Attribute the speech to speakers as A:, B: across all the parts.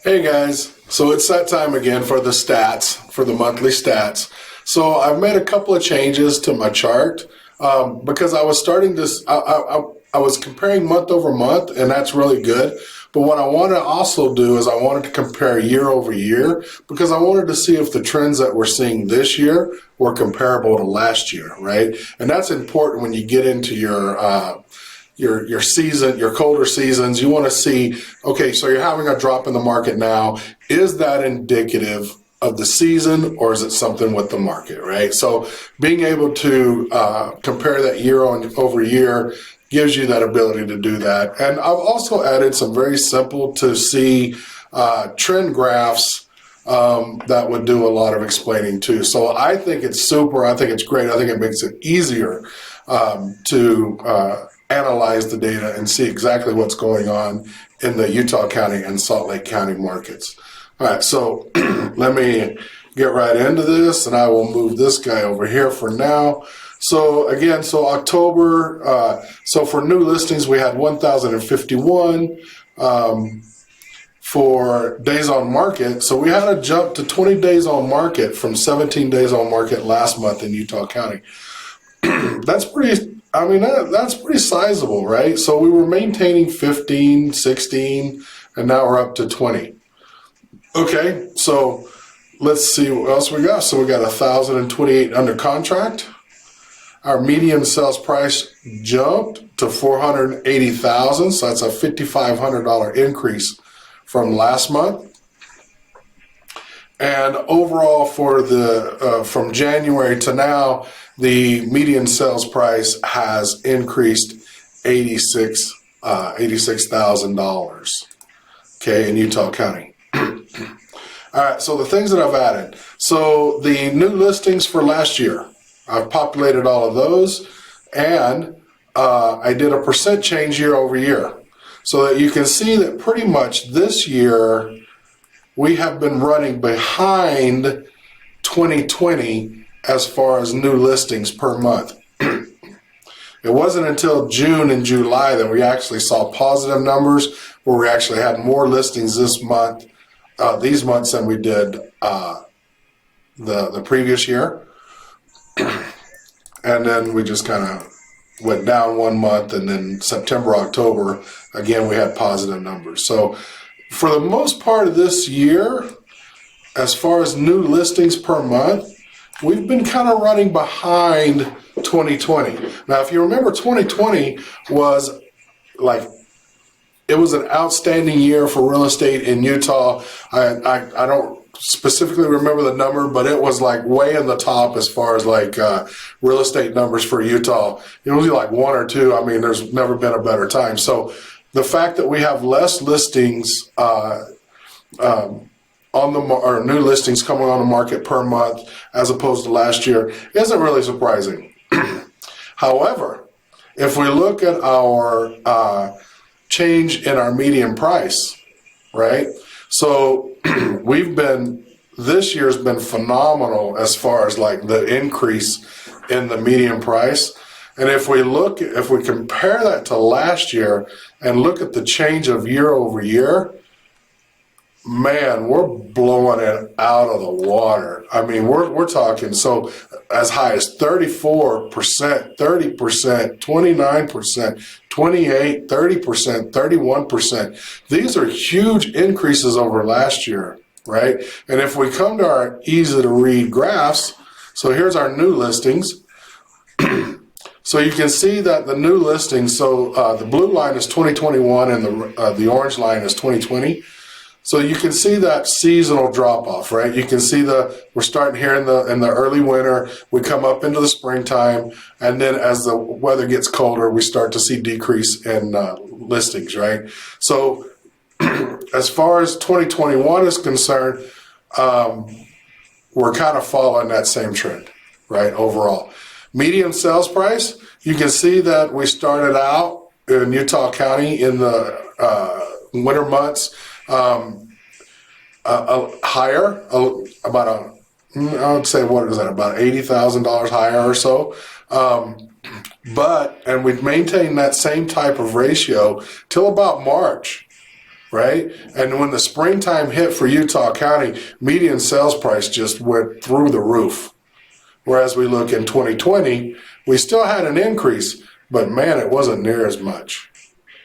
A: Hey guys, so it's that time again for the stats, for the monthly stats. So I've made a couple of changes to my chart because I was starting this, I was comparing month over month, and that's really good. But what I want to also do is I wanted to compare year over year because I wanted to see if the trends that we're seeing this year were comparable to last year, right? And that's important when you get into your season, your colder seasons. You want to see, okay, so you're having a drop in the market now. Is that indicative of the season, or is it something with the market, right? So being able to compare that year over year gives you that ability to do that. And I've also added some very simple to see trend graphs that would do a lot of explaining too. So I think it's super. I think it's great. I think it makes it easier to analyze the data and see exactly what's going on in the Utah County and Salt Lake County markets. All right, so let me get right into this, and I will move this guy over here for now. So again, so October, so for new listings, we had 1,051 for days on market. So we had a jump to 20 days on market from 17 days on market last month in Utah County. That's pretty, I mean, that's pretty sizable, right? So we were maintaining 15, 16, and now we're up to 20. Okay, so let's see what else we got. So we got 1,028 under contract. Our median sales price jumped to $480,000, so that's a $5,500 increase from last month. And overall, for the from January to now, the median sales price has increased $86,000. Okay, in Utah County. All right, so the things that I've added. So the new listings for last year, I've populated all of those, and I did a percent change year over year, so that you can see that pretty much this year we have been running behind 2020 as far as new listings per month. It wasn't until June and July that we actually saw positive numbers, where we actually had more listings this month, these months, than we did the previous year. And then we just kind of went down one month, and then September, October, again, we had positive numbers. So for the most part of this year, as far as new listings per month, we've been kind of running behind 2020. Now, if you remember, 2020 was like, it was an outstanding year for real estate in Utah. I don't specifically remember the number, but it was like way in the top as far as like real estate numbers for Utah. It was like one or two. I mean, there's never been a better time. So the fact that we have less listings or new listings coming on the market per month as opposed to last year isn't really surprising. However, if we look at our change in our median price, right? So this year's been phenomenal as far as like the increase in the median price. And if we compare that to last year and look at the change of year over year, man, we're blowing it out of the water. I mean, we're talking so as high as 34%, 30%, 29%, 28%, 30%, 31%. These are huge increases over last year, right? And if we come to our easy to read graphs, so here's our new listings. So you can see that the new listings, so the blue line is 2021 and the orange line is 2020. So you can see that seasonal drop off, right? You can see we're starting here in the early winter, we come up into the springtime, and then as the weather gets colder, we start to see decrease in listings, right? So as far as 2021 is concerned, we're kind of following that same trend, right? Overall. Median sales price, you can see that we started out in Utah County in the winter months higher, about I would say, what is that, about $80,000 higher or so. And we've maintained that same type of ratio till about March. right? And when the springtime hit for Utah County, median sales price just went through the roof. Whereas we look in 2020, we still had an increase, but man, it wasn't near as much,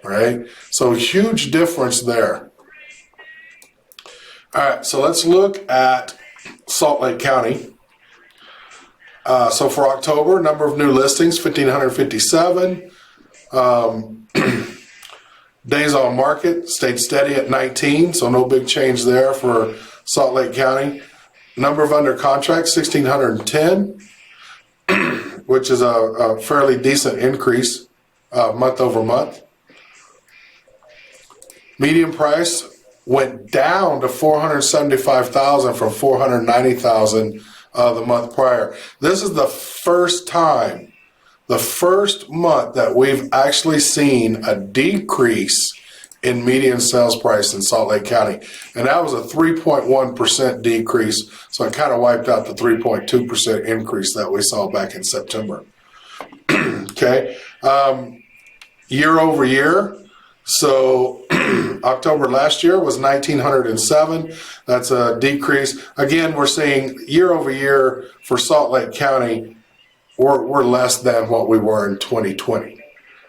A: right? So huge difference there. All right, so let's look at Salt Lake County. So for October, number of new listings, 1,557. Days on market stayed steady at 19, so no big change there for Salt Lake County. Number of under contract, 1,610, which is a fairly decent increase month over month. Median price went down to $475,000 from $490,000 the month prior. This is the first time, the first month that we've actually seen a decrease in median sales price in Salt Lake County. And that was a 3.1% decrease. So it kind of wiped out the 3.2% increase that we saw back in September. Okay. Year over year. So October last year was 1,907. That's a decrease. Again, we're seeing year over year for Salt Lake County, we're less than what we were in 2020,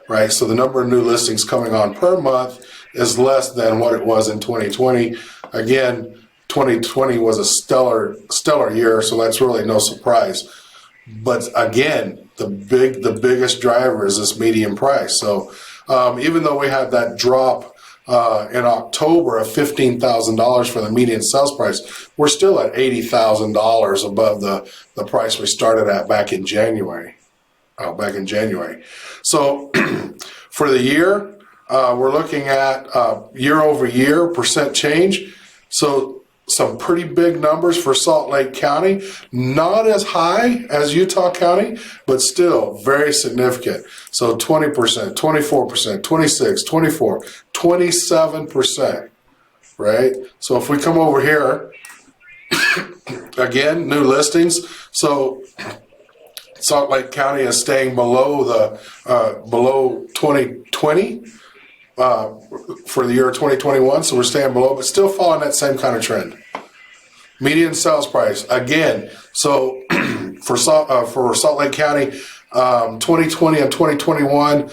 A: right? So the number of new listings coming on per month is less than what it was in 2020. Again, 2020 was a stellar year, so that's really no surprise. But again, the biggest driver is this median price. So even though we had that drop in October of $15,000 for the median sales price, we're still at $80,000 above the price we started at back in January. So for the year, we're looking at year over year percent change. So some pretty big numbers for Salt Lake County, not as high as Utah County, but still very significant. So 20%, 24%, 26, 24, 27%, right? So if we come over here, again, new listings. So Salt Lake County is staying below below 2020 for the year 2021. So we're staying below, but still following that same kind of trend. Median sales price again. So for Salt Lake County, 2020 and 2021,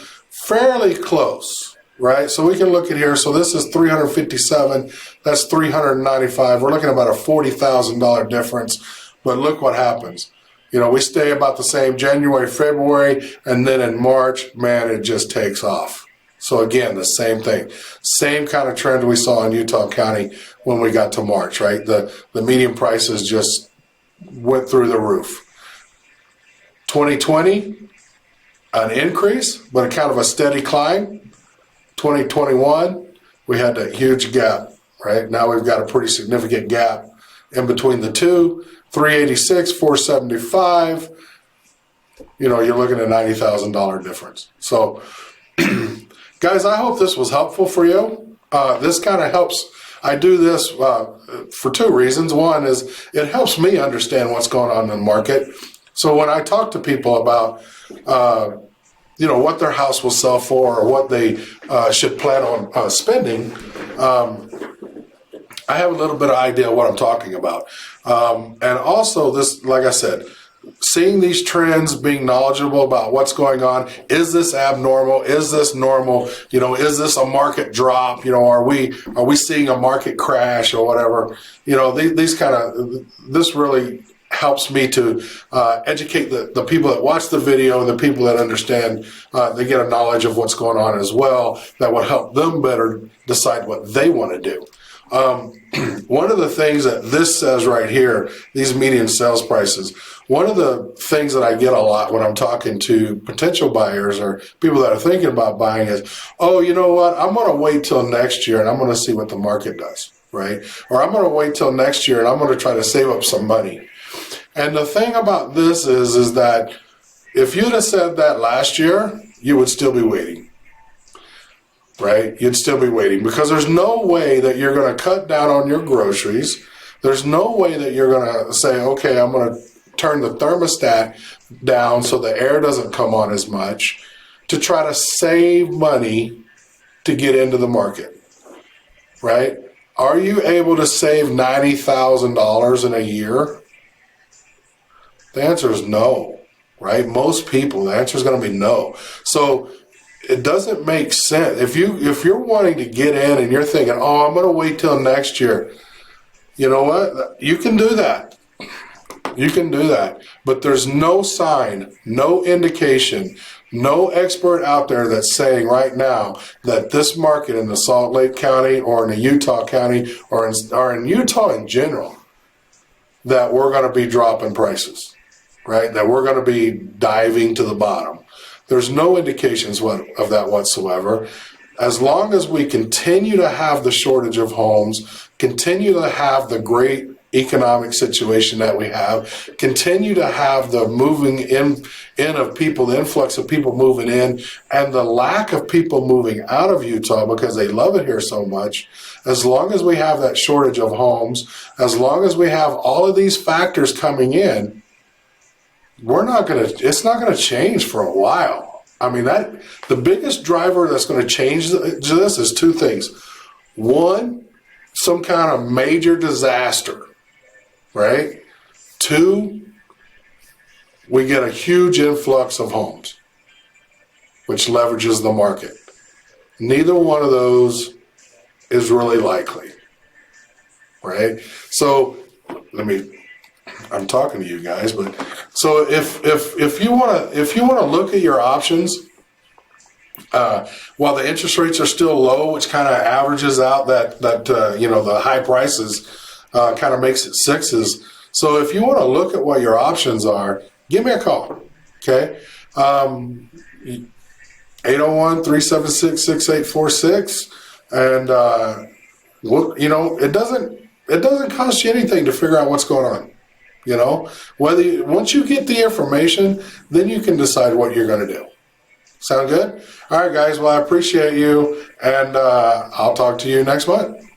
A: fairly close, right? So we can look at here. So this is 357. That's 395. We're looking at about a $40,000 difference. But look what happens. You know, we stay about the same January, February, and then in March, man, it just takes off. So again, the same thing, same kind of trend we saw in Utah County when we got to March, right? The median prices just went through the roof. 2020, an increase, but a kind of a steady climb. 2021, we had that huge gap, right? Now we've got a pretty significant gap in between the two. 386, 475. You know, you're looking at $90,000 difference. So, guys, I hope this was helpful for you. This kind of helps. I do this for two reasons. One is it helps me understand what's going on in the market. So when I talk to people about, what their house will sell for or what they should plan on spending, I have a little bit of idea what I'm talking about. And also this, like I said, seeing these trends, being knowledgeable about what's going on. Is this abnormal? Is this normal? You know, is this a market drop? You know, are we seeing a market crash or whatever? You know, this really helps me to educate the people that watch the video and the people that understand. They get a knowledge of what's going on as well that will help them better decide what they want to do. One of the things that this says right here, these median sales prices, one of the things that I get a lot when I'm talking to potential buyers or people that are thinking about buying is, oh, you know what, I'm going to wait till next year and I'm going to see what the market does, right? Or I'm going to wait till next year and I'm going to try to save up some money. And the thing about this is that if you'd have said that last year, you would still be waiting. Right? You'd still be waiting because there's no way that you're going to cut down on your groceries. There's no way that you're going to say, okay, I'm going to turn the thermostat down so the air doesn't come on as much to try to save money to get into the market. right? Are you able to save $90,000 in a year? The answer is no, right? Most people, the answer is going to be no. So it doesn't make sense. If you're wanting to get in and you're thinking, oh, I'm going to wait till next year, you know what? You can do that. You can do that. But there's no sign, no indication, no expert out there that's saying right now that this market in the Salt Lake County or in the Utah County or in Utah in general, that we're going to be dropping prices, right? That we're going to be diving to the bottom. There's no indications of that whatsoever. As long as we continue to have the shortage of homes, continue to have the great economic situation that we have, continue to have the moving in of people, the influx of people moving in, and the lack of people moving out of Utah because they love it here so much, as long as we have that shortage of homes, as long as we have all of these factors coming in, it's not gonna change for a while. I mean, the biggest driver that's going to change this is two things. One, some kind of major disaster, right? Two, we get a huge influx of homes, which leverages the market. Neither one of those is really likely, right? So I'm talking to you guys, but so if you want to look at your options, while the interest rates are still low, which kind of averages out that the high prices, kind of makes it sixes. So if you want to look at what your options are, give me a call. Okay, 801-376-6846, and look, it doesn't cost you anything to figure out what's going on. Once you get the information, then you can decide what you're going to do. Sound good? All right, guys. Well, I appreciate you, and I'll talk to you next month.